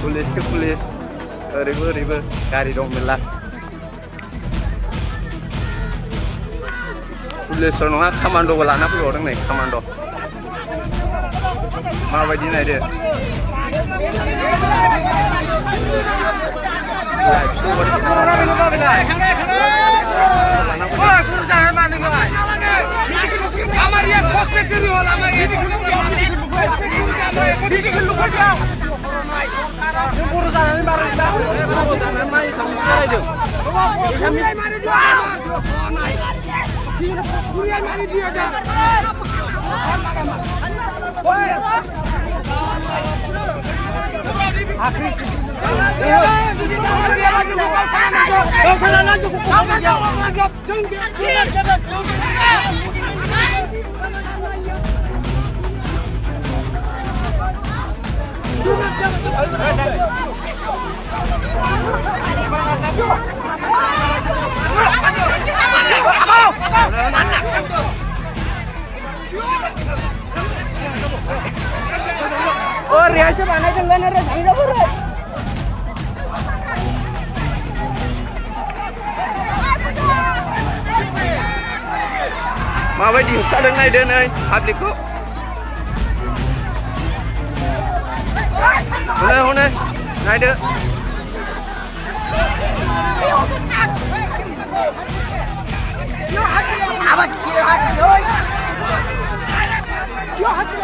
Pulis, ribu, kari dong melah. Pulis orang komando wala na puyo orang nih komando. Mau bagi nih dia. Oh, reaksi mana jangan ada jangan boleh. Mau di kadang naik deh naik, habis kok. Hone, naik deh. Awak kira hati, oi. Yo hati.